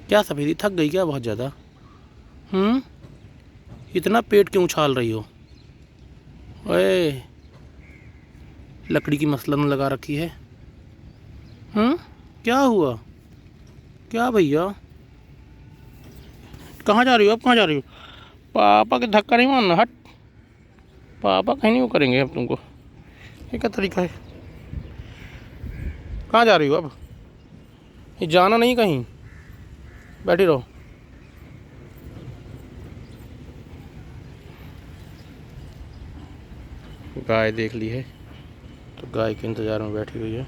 क्या सफ़ेदी, थक गई क्या बहुत ज़्यादा? इतना पेट क्यों उछाल रही हो? ओए, लकड़ी की मसलन लगा रखी है। क्या हुआ? क्या भैया, कहाँ जा रही हो? अब कहाँ जा रही हो? पापा के धक्का नहीं मारना, हट। पापा कहीं नहीं वो करेंगे अब तुमको। ये क्या तरीका है? कहाँ जा रही हो अब? ये जाना नहीं कहीं, बैठी रहो। गाय देख ली है तो गाय के इंतज़ार में बैठी हुई है।